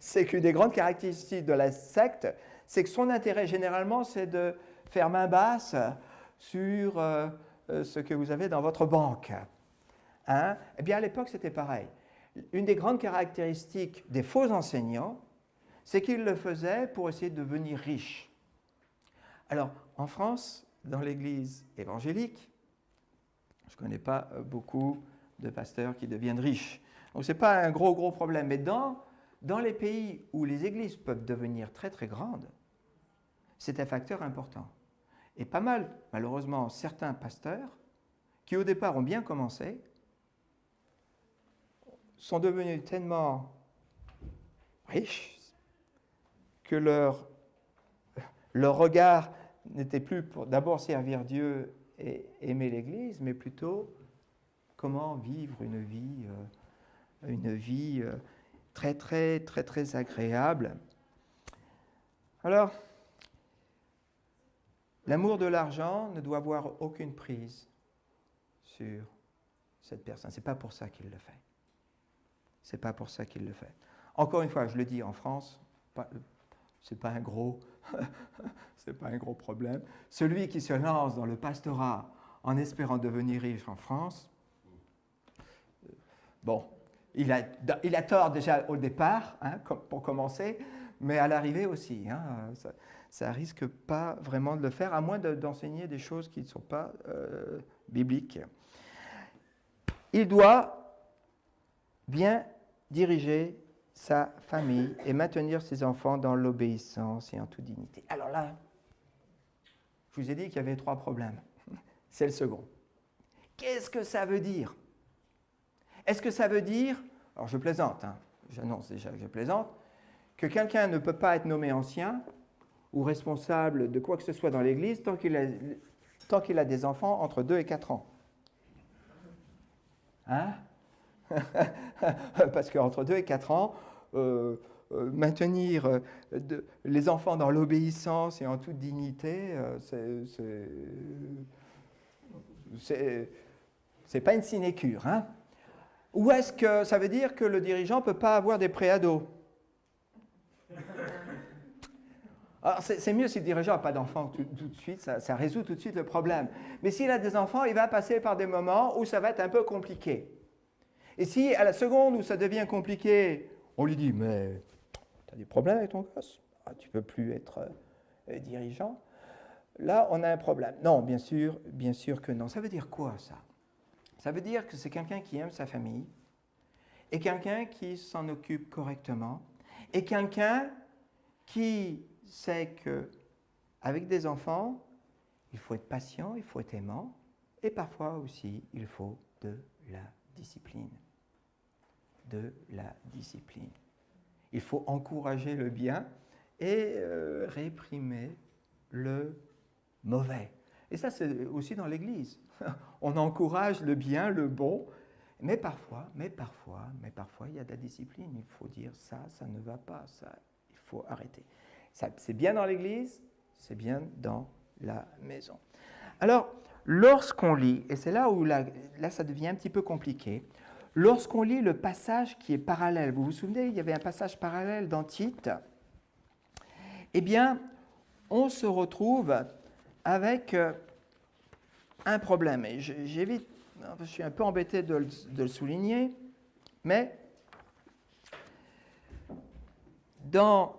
Speaker 1: C'est qu'une des grandes caractéristiques de la secte, c'est que son intérêt généralement, c'est de faire main basse sur ce que vous avez dans votre banque. Eh bien, à l'époque, c'était pareil. Une des grandes caractéristiques des faux enseignants, c'est qu'ils le faisaient pour essayer de devenir riches. Alors, en France, dans l'Église évangélique, je ne connais pas beaucoup de pasteurs qui deviennent riches. Donc, ce n'est pas un gros problème. Mais dans les pays où les églises peuvent devenir très, très grandes, c'est un facteur important. Et pas mal, malheureusement, certains pasteurs, qui au départ ont bien commencé, sont devenus tellement riches que leur regard n'était plus pour d'abord servir Dieu et aimer l'Église, mais plutôt comment vivre une vie très, très, très, très agréable. Alors, l'amour de l'argent ne doit avoir aucune prise sur cette personne. Ce n'est pas pour ça qu'il le fait. C'est pas pour ça qu'il le fait. Encore une fois, je le dis, en France, c'est pas un gros problème. Celui qui se lance dans le pastorat en espérant devenir riche en France, bon, il a tort déjà au départ, pour commencer, mais à l'arrivée aussi. Ça risque pas vraiment de le faire, à moins d'enseigner des choses qui ne sont pas bibliques. Il doit bien diriger sa famille et maintenir ses enfants dans l'obéissance et en toute dignité. Alors là, je vous ai dit qu'il y avait 3 problèmes. C'est le second. Qu'est-ce que ça veut dire? Est-ce que ça veut dire, alors je plaisante, j'annonce déjà que je plaisante, que quelqu'un ne peut pas être nommé ancien ou responsable de quoi que ce soit dans l'Église tant qu'il a des enfants entre 2 et 4 ans? Parce qu'entre 2 et 4 ans, maintenir les enfants dans l'obéissance et en toute dignité, c'est pas une sinécure. Ou est-ce que ça veut dire que le dirigeant ne peut pas avoir des préados? Alors, c'est mieux si le dirigeant n'a pas d'enfants tout de suite, ça résout tout de suite le problème. Mais s'il a des enfants, il va passer par des moments où ça va être un peu compliqué. Et si à la seconde où ça devient compliqué, on lui dit « mais tu as des problèmes avec ton gosse, tu ne peux plus être dirigeant », là on a un problème. Non, bien sûr que non. Ça veut dire quoi ça? Ça veut dire que c'est quelqu'un qui aime sa famille, et quelqu'un qui s'en occupe correctement, et quelqu'un qui sait qu'avec des enfants, il faut être patient, il faut être aimant, et parfois aussi il faut de la discipline. De la discipline. Il faut encourager le bien et réprimer le mauvais. Et ça, c'est aussi dans l'Église. On encourage le bien, le bon, mais parfois, il y a de la discipline. Il faut dire ça ne va pas, ça, il faut arrêter. Ça, c'est bien dans l'Église, c'est bien dans la maison. Alors, lorsqu'on lit, et c'est là où là ça devient un petit peu compliqué, lorsqu'on lit le passage qui est parallèle, vous vous souvenez, il y avait un passage parallèle dans Tite, eh bien, on se retrouve avec un problème. Et j'évite, je suis un peu embêté de le souligner, mais dans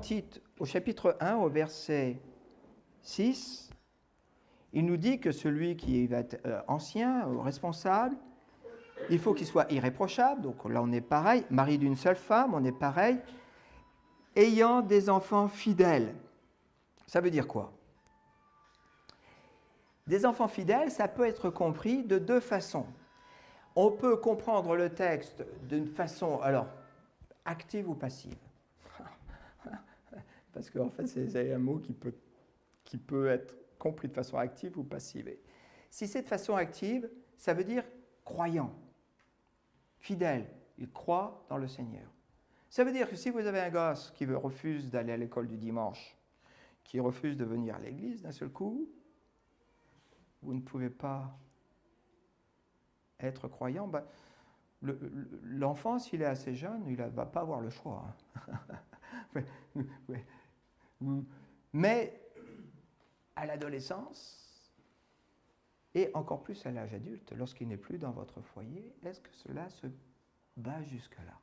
Speaker 1: Tite, au chapitre 1, au verset 6, il nous dit que celui qui va être ancien, responsable, il faut qu'il soit irréprochable, donc là on est pareil, mari d'une seule femme, on est pareil, ayant des enfants fidèles. Ça veut dire quoi? Des enfants fidèles, ça peut être compris de deux façons. On peut comprendre le texte d'une façon, alors, active ou passive. Parce qu'en fait, c'est un mot qui peut être compris de façon active ou passive. Et si c'est de façon active, ça veut dire croyant, fidèle, il croit dans le Seigneur. Ça veut dire que si vous avez un gosse qui refuse d'aller à l'école du dimanche, qui refuse de venir à l'église d'un seul coup, vous ne pouvez pas être croyant. Ben, l'enfant, s'il est assez jeune, il ne va pas avoir le choix. Mais à l'adolescence, et encore plus à l'âge adulte, lorsqu'il n'est plus dans votre foyer, est-ce que cela se bat jusque-là?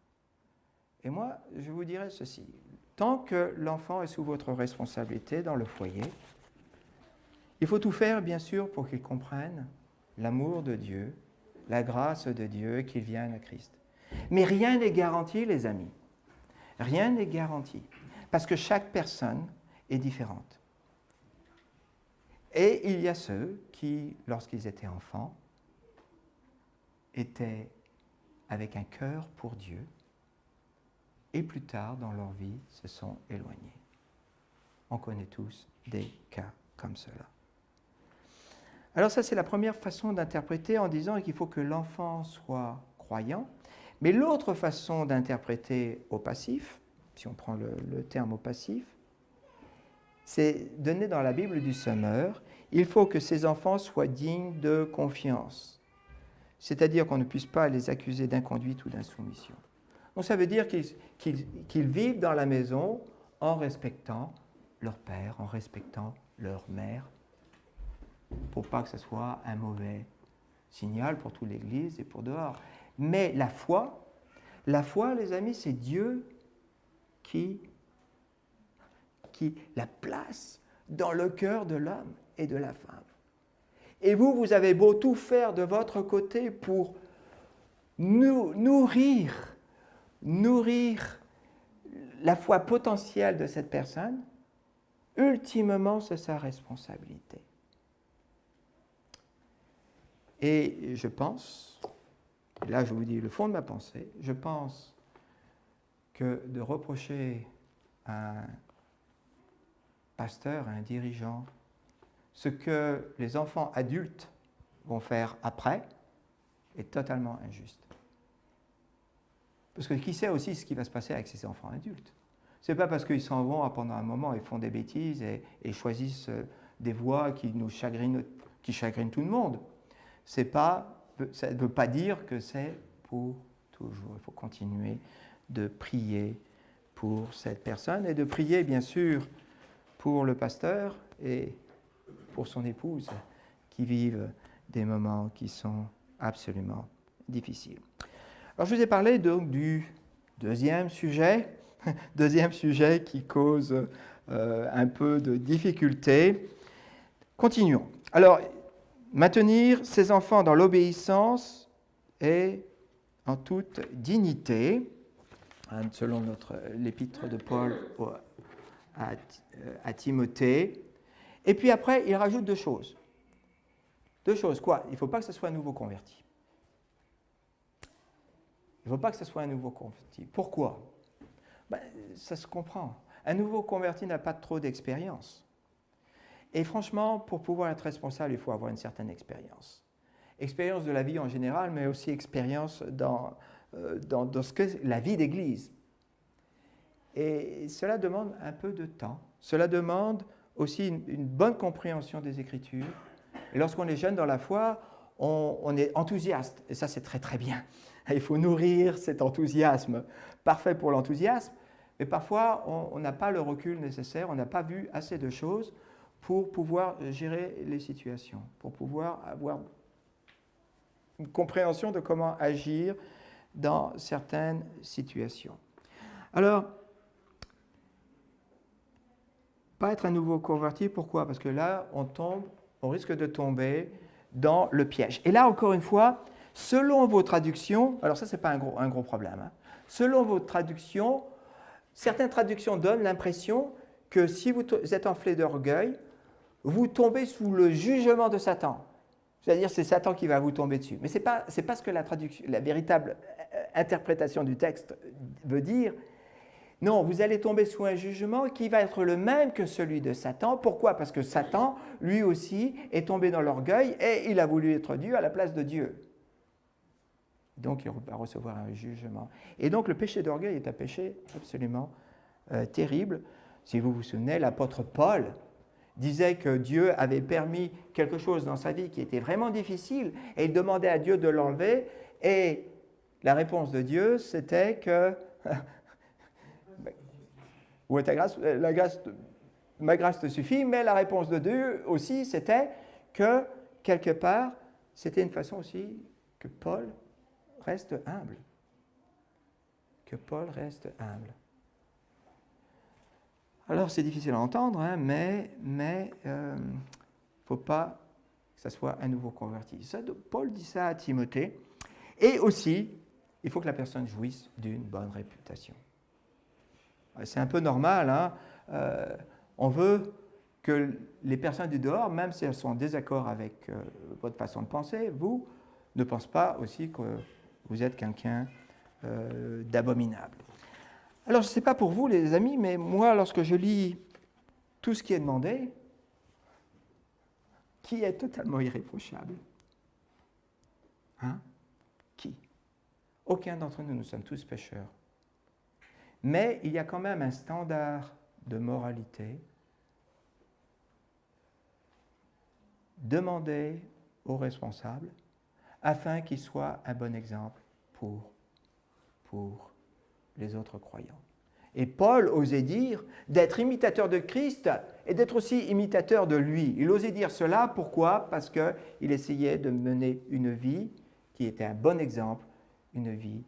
Speaker 1: Et moi, je vous dirais ceci. Tant que l'enfant est sous votre responsabilité dans le foyer, il faut tout faire, bien sûr, pour qu'il comprenne l'amour de Dieu, la grâce de Dieu et qu'il vienne à Christ. Mais rien n'est garanti, les amis. Rien n'est garanti. Parce que chaque personne est différente. Et il y a ceux qui, lorsqu'ils étaient enfants, étaient avec un cœur pour Dieu, et plus tard, dans leur vie, se sont éloignés. On connaît tous des cas comme cela. Alors ça, c'est la première façon d'interpréter en disant qu'il faut que l'enfant soit croyant. Mais l'autre façon d'interpréter au passif, si on prend le terme au passif, c'est donné dans la Bible du Sommeur. Il faut que ces enfants soient dignes de confiance. C'est-à-dire qu'on ne puisse pas les accuser d'inconduite ou d'insoumission. Donc ça veut dire qu'ils vivent dans la maison en respectant leur père, en respectant leur mère, pour pas que ce soit un mauvais signal pour toute l'Église et pour dehors. Mais la foi, les amis, c'est Dieu qui la place dans le cœur de l'homme et de la femme. Et vous avez beau tout faire de votre côté pour nourrir la foi potentielle de cette personne, ultimement, c'est sa responsabilité. Et je pense, là je vous dis le fond de ma pensée, je pense que de reprocher à un pasteur, à un dirigeant, ce que les enfants adultes vont faire après est totalement injuste. Parce que qui sait aussi ce qui va se passer avec ces enfants adultes? Ce n'est pas parce qu'ils s'en vont pendant un moment et font des bêtises et choisissent des voies qui chagrinent tout le monde. Ça ne veut pas dire que c'est pour toujours. Il faut continuer de prier pour cette personne et de prier, bien sûr, pour le pasteur et pour son épouse qui vivent des moments qui sont absolument difficiles. Alors, je vous ai parlé donc du deuxième sujet qui cause un peu de difficulté. Continuons. Alors, maintenir ses enfants dans l'obéissance et en toute dignité, selon l'épître de Paul à Timothée. Et puis après, il rajoute deux choses. Deux choses, quoi? Il ne faut pas que ce soit un nouveau converti. Il ne faut pas que ce soit un nouveau converti. Pourquoi? Ben, ça se comprend. Un nouveau converti n'a pas trop d'expérience. Et franchement, pour pouvoir être responsable, il faut avoir une certaine expérience. Expérience de la vie en général, mais aussi expérience dans ce que la vie d'Église. Et cela demande un peu de temps. Cela demande aussi une bonne compréhension des Écritures. Et lorsqu'on est jeune dans la foi, on est enthousiaste. Et ça, c'est très, très bien. Il faut nourrir cet enthousiasme. Parfait pour l'enthousiasme, mais parfois, on n'a pas le recul nécessaire, on n'a pas vu assez de choses pour pouvoir gérer les situations, pour pouvoir avoir une compréhension de comment agir dans certaines situations. Alors, pas être un nouveau converti, pourquoi? Parce que là, on risque de tomber dans le piège. Et là, encore une fois, selon vos traductions, alors ça, ce n'est pas un gros problème, hein, selon vos traductions, certaines traductions donnent l'impression que si vous êtes enflé d'orgueil, vous tombez sous le jugement de Satan. C'est-à-dire c'est Satan qui va vous tomber dessus. Mais ce n'est pas ce que la véritable interprétation du texte veut dire. Non, vous allez tomber sous un jugement qui va être le même que celui de Satan. Pourquoi? Parce que Satan, lui aussi, est tombé dans l'orgueil et il a voulu être Dieu à la place de Dieu. Donc, il va recevoir un jugement. Et donc, le péché d'orgueil est un péché absolument terrible. Si vous vous souvenez, l'apôtre Paul disait que Dieu avait permis quelque chose dans sa vie qui était vraiment difficile et il demandait à Dieu de l'enlever. Et la réponse de Dieu, c'était que ouais, ma grâce te suffit, mais la réponse de Dieu aussi, c'était que quelque part, c'était une façon aussi que Paul reste humble. Que Paul reste humble. Alors, c'est difficile à entendre, hein, mais il ne faut pas que ce soit un nouveau converti. Ça, Paul dit ça à Timothée. Et aussi, il faut que la personne jouisse d'une bonne réputation. C'est un peu normal, hein, on veut que les personnes du dehors, même si elles sont en désaccord avec votre façon de penser, vous ne pensent pas aussi que vous êtes quelqu'un d'abominable. Alors, je ne sais pas pour vous, les amis, mais moi, lorsque je lis tout ce qui est demandé, qui est totalement irréprochable? Hein? Qui? Aucun d'entre nous, nous sommes tous pécheurs. Mais il y a quand même un standard de moralité demandé aux responsables afin qu'ils soient un bon exemple pour les autres croyants. Et Paul osait dire d'être imitateur de Christ et d'être aussi imitateur de lui. Il osait dire cela, pourquoi? Parce qu'il essayait de mener une vie qui était un bon exemple, une vie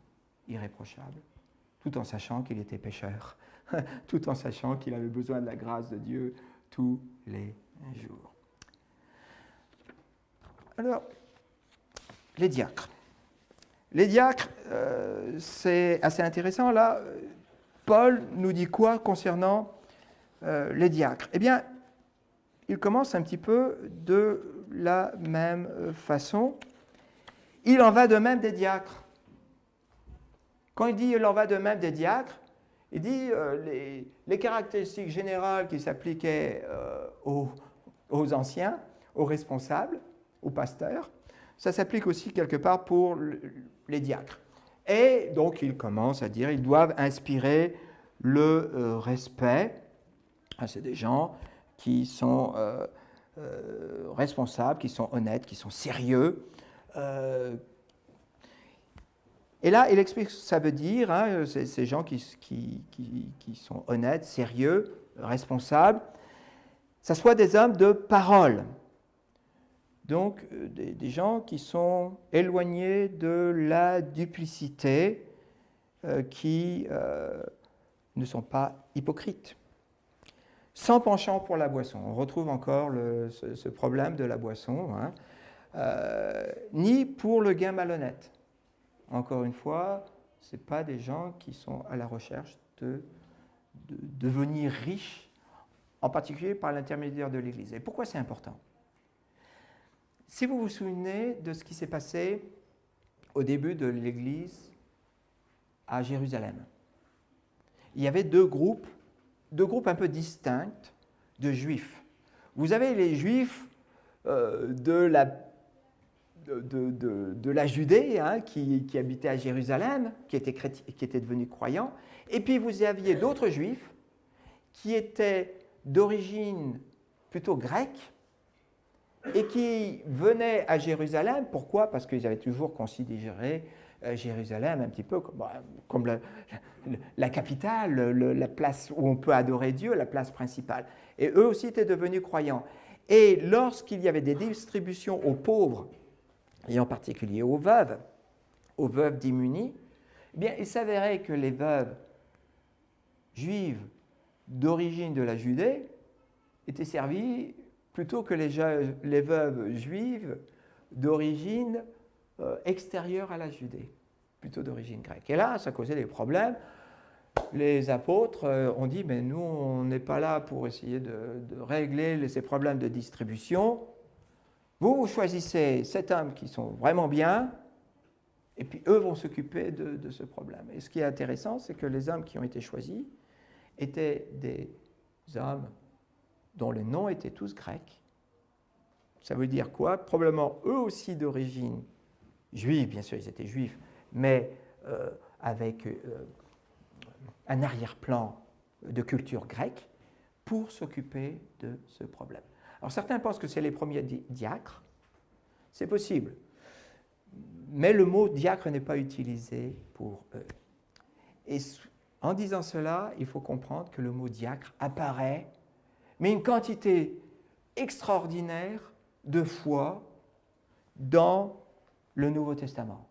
Speaker 1: irréprochable, tout en sachant qu'il était pécheur, tout en sachant qu'il avait besoin de la grâce de Dieu tous les jours. Alors, les diacres. Les diacres, c'est assez intéressant. Là, Paul nous dit quoi concernant les diacres? Eh bien, il commence un petit peu de la même façon. Il en va de même des diacres. Quand il dit « il en va de même des diacres », il dit les caractéristiques générales qui s'appliquaient aux anciens, aux responsables, aux pasteurs, ça s'applique aussi quelque part pour les diacres. Et donc il commence à dire qu'ils doivent inspirer le respect. C'est des gens qui sont responsables, qui sont honnêtes, qui sont sérieux. Et là, il explique ce que ça veut dire, hein, ces gens qui sont honnêtes, sérieux, responsables. Ça soit des hommes de parole. Donc, des gens qui sont éloignés de la duplicité, qui ne sont pas hypocrites. Sans penchant pour la boisson. On retrouve encore ce problème de la boisson, hein, ni pour le gain malhonnête. Encore une fois, ce n'est pas des gens qui sont à la recherche de devenir riches, en particulier par l'intermédiaire de l'Église. Et pourquoi c'est important? Si vous vous souvenez de ce qui s'est passé au début de l'Église à Jérusalem, il y avait deux groupes un peu distincts de juifs. Vous avez les juifs de la Judée, hein, qui habitaient à Jérusalem, qui étaient devenus croyants, et puis vous aviez d'autres juifs qui étaient d'origine plutôt grecque et qui venaient à Jérusalem. Pourquoi? Parce qu'ils avaient toujours considéré Jérusalem un petit peu comme la capitale, la place où on peut adorer Dieu, la place principale. Et eux aussi étaient devenus croyants. Et lorsqu'il y avait des distributions aux pauvres, et en particulier aux veuves démunies, eh bien, il s'avérait que les veuves juives d'origine de la Judée étaient servies plutôt que les veuves juives d'origine extérieure à la Judée, plutôt d'origine grecque. Et là, ça causait des problèmes. Les apôtres ont dit, mais nous, on n'est pas là pour essayer de régler ces problèmes de distribution. Vous choisissez 7 hommes qui sont vraiment bien, et puis eux vont s'occuper de ce problème. Et ce qui est intéressant, c'est que les hommes qui ont été choisis étaient des hommes dont les noms étaient tous grecs. Ça veut dire quoi? Probablement eux aussi d'origine juive, bien sûr ils étaient juifs, mais avec un arrière-plan de culture grecque pour s'occuper de ce problème. Alors certains pensent que c'est les premiers diacres, c'est possible, mais le mot diacre n'est pas utilisé pour eux. Et en disant cela, il faut comprendre que le mot diacre apparaît, mais une quantité extraordinaire de fois dans le Nouveau Testament.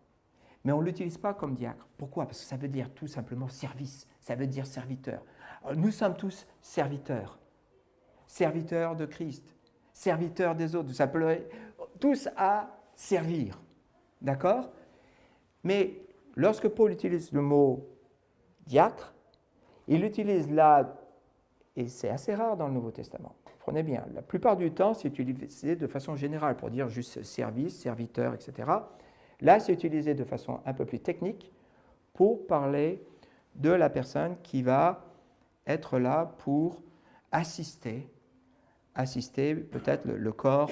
Speaker 1: Mais on ne l'utilise pas comme diacre. Pourquoi? Parce que ça veut dire tout simplement service, ça veut dire serviteur. Alors, nous sommes tous serviteurs, serviteurs de Christ, serviteurs des autres, ça peut tous à servir. D'accord? Mais lorsque Paul utilise le mot diacre, il l'utilise là, et c'est assez rare dans le Nouveau Testament. Prenez bien, la plupart du temps, c'est utilisé de façon générale pour dire juste service, serviteur, etc. Là, c'est utilisé de façon un peu plus technique pour parler de la personne qui va être là pour assister peut-être le corps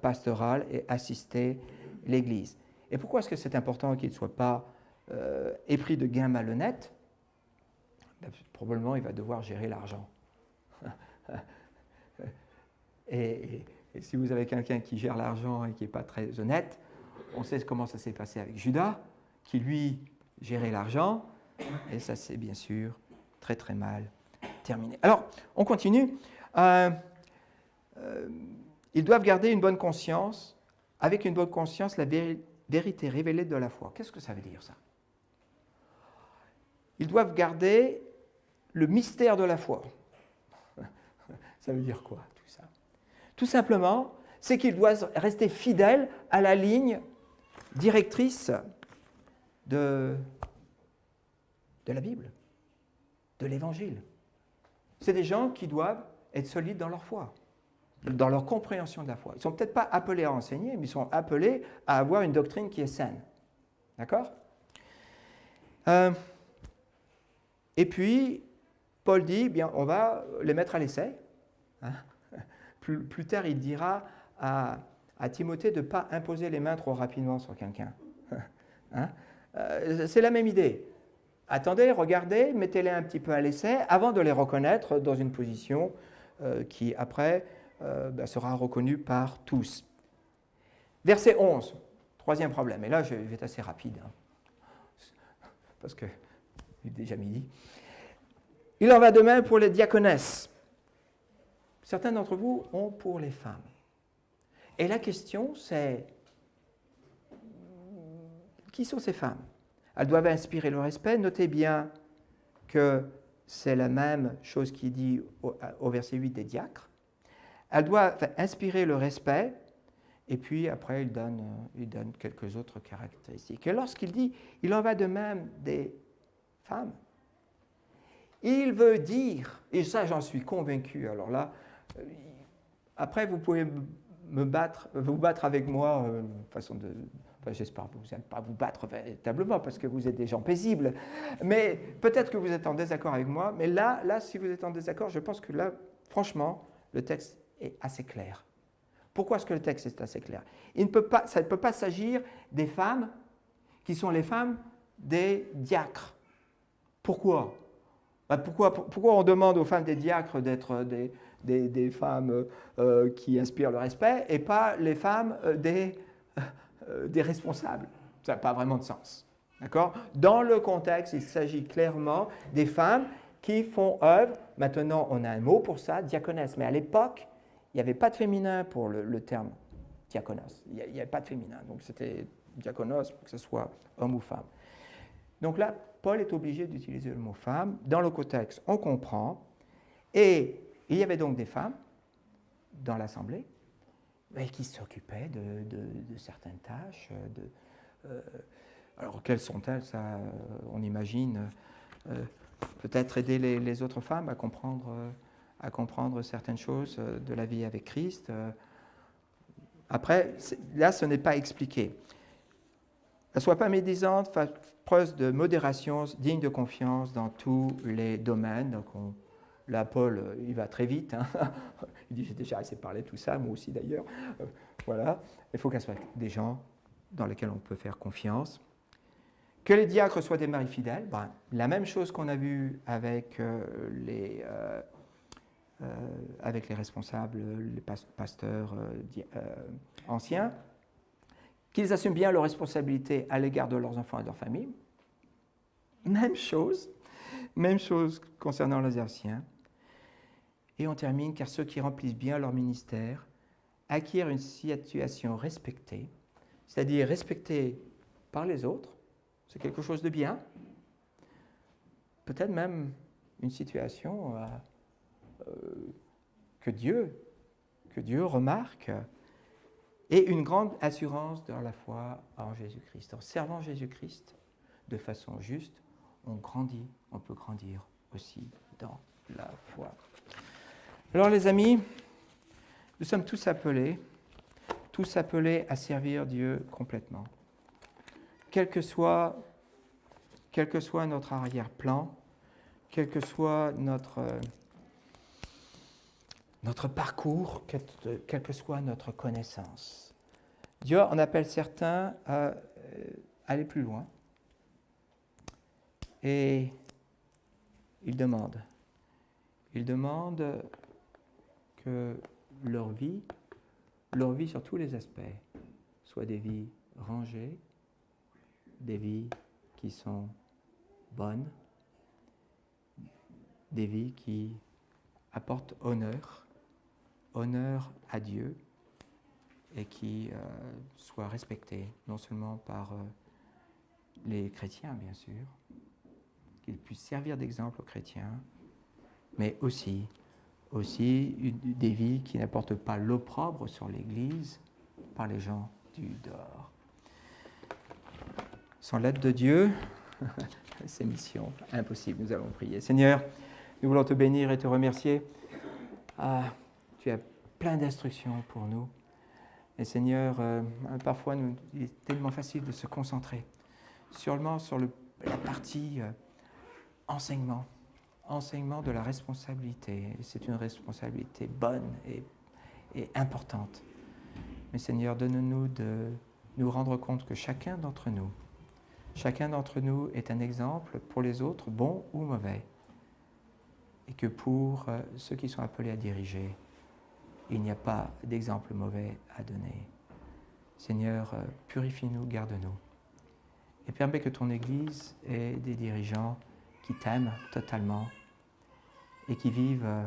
Speaker 1: pastoral et assister l'Église. Et pourquoi est-ce que c'est important qu'il ne soit pas épris de gains malhonnêtes? Probablement, il va devoir gérer l'argent. et si vous avez quelqu'un qui gère l'argent et qui n'est pas très honnête, on sait comment ça s'est passé avec Judas, qui lui gérait l'argent, et ça s'est bien sûr très très mal terminé. Alors, on continue. Ils doivent garder une bonne conscience, avec une bonne conscience, la vérité révélée de la foi. Qu'est-ce que ça veut dire, ça? Ils doivent garder le mystère de la foi. Ça veut dire quoi, tout ça? Tout simplement, c'est qu'ils doivent rester fidèles à la ligne directrice de la Bible, de l'Évangile. C'est des gens qui doivent être solides dans leur foi, dans leur compréhension de la foi. Ils ne sont peut-être pas appelés à enseigner, mais ils sont appelés à avoir une doctrine qui est saine. D'accord? Et puis, Paul dit, bien, on va les mettre à l'essai. Hein? Plus tard, il dira à Timothée de ne pas imposer les mains trop rapidement sur quelqu'un. Hein? C'est la même idée. Attendez, regardez, mettez-les un petit peu à l'essai avant de les reconnaître dans une position qui, après, sera reconnue par tous. Verset 11, troisième problème. Et là, je vais être assez rapide, hein, parce que j'ai déjà midi. Il en va de même pour les diaconesses. Certains d'entre vous ont pour les femmes. Et la question, c'est qui sont ces femmes? Elles doivent inspirer le respect. Notez bien que c'est la même chose qui est dit au verset 8 des diacres. Elles doivent inspirer le respect, et puis après, il donne quelques autres caractéristiques. Et lorsqu'il dit, il en va de même des femmes, il veut dire, et ça j'en suis convaincu, alors là, après vous pouvez vous battre avec moi, façon de Enfin, j'espère que vous n'allez pas vous battre véritablement parce que vous êtes des gens paisibles. Mais peut-être que vous êtes en désaccord avec moi. Mais là, si vous êtes en désaccord, je pense que là, franchement, le texte est assez clair. Pourquoi est-ce que le texte est assez clair? Ça ne peut pas s'agir des femmes qui sont les femmes des diacres. Pourquoi? Pourquoi on demande aux femmes des diacres d'être des femmes qui inspirent le respect et pas les femmes des responsables? Ça n'a pas vraiment de sens. D'accord? Dans le contexte, il s'agit clairement des femmes qui font œuvre. Maintenant, on a un mot pour ça, diaconesse. Mais à l'époque, il n'y avait pas de féminin pour le terme diaconos. Il n'y avait pas de féminin. Donc c'était diaconos, que ce soit homme ou femme. Donc là, Paul est obligé d'utiliser le mot femme. Dans le contexte, on comprend. Et il y avait donc des femmes dans l'assemblée qui s'occupaient de certaines tâches. Alors, quelles sont-elles? Ça, on imagine peut-être aider les autres femmes à comprendre certaines choses de la vie avec Christ. Après, là, ce n'est pas expliqué. Ne sois pas médisante, fasse preuve de modération, digne de confiance dans tous les domaines. Donc là, Paul, il va très vite. Hein. Il dit, j'ai déjà assez parlé de tout ça, moi aussi d'ailleurs. Voilà. Il faut qu'elles soient des gens dans lesquels on peut faire confiance. Que les diacres soient des maris fidèles. La même chose qu'on a vue avec les responsables, les pasteurs anciens. Qu'ils assument bien leurs responsabilités à l'égard de leurs enfants et de leur famille. Même chose concernant les Anciens. Et on termine, car ceux qui remplissent bien leur ministère acquièrent une situation respectée, c'est-à-dire respectée par les autres, c'est quelque chose de bien, peut-être même une situation que Dieu remarque, et une grande assurance dans la foi en Jésus-Christ. En servant Jésus-Christ de façon juste, on peut grandir aussi dans la foi. Alors les amis, nous sommes tous appelés à servir Dieu complètement. Quel que soit notre arrière-plan, quel que soit notre parcours, quelle que soit notre connaissance. Dieu en appelle certains à aller plus loin. Et il demande que leur vie sur tous les aspects, soit des vies rangées, des vies qui sont bonnes, des vies qui apportent honneur à Dieu et qui soient respectées, non seulement par les chrétiens, bien sûr, qu'ils puissent servir d'exemple aux chrétiens, mais aussi des vies qui n'apportent pas l'opprobre sur l'Église par les gens du dehors. Sans l'aide de Dieu, c'est mission impossible. Nous allons prier. Seigneur, nous voulons te bénir et te remercier. Tu as plein d'instructions pour nous. Et Seigneur, parfois, il est tellement facile de se concentrer seulement sur la partie enseignement de la responsabilité. Et c'est une responsabilité bonne et importante. Mais Seigneur, donne-nous de nous rendre compte que chacun d'entre nous est un exemple pour les autres, bon ou mauvais. Et que pour ceux qui sont appelés à diriger, il n'y a pas d'exemple mauvais à donner. Seigneur, purifie-nous, garde-nous. Et permets que ton Église ait des dirigeants qui t'aiment totalement et qui vivent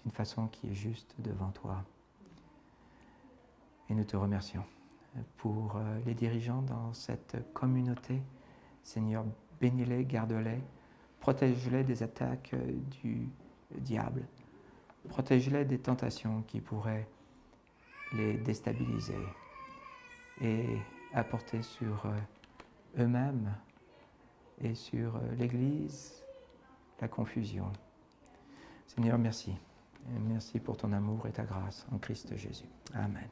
Speaker 1: d'une façon qui est juste devant toi. Et nous te remercions pour les dirigeants dans cette communauté. Seigneur, bénis-les, garde-les, protège-les des attaques du diable, protège-les des tentations qui pourraient les déstabiliser et apporter sur eux-mêmes et sur l'Église la confusion. Seigneur, merci. Et merci pour ton amour et ta grâce en Christ Jésus. Amen.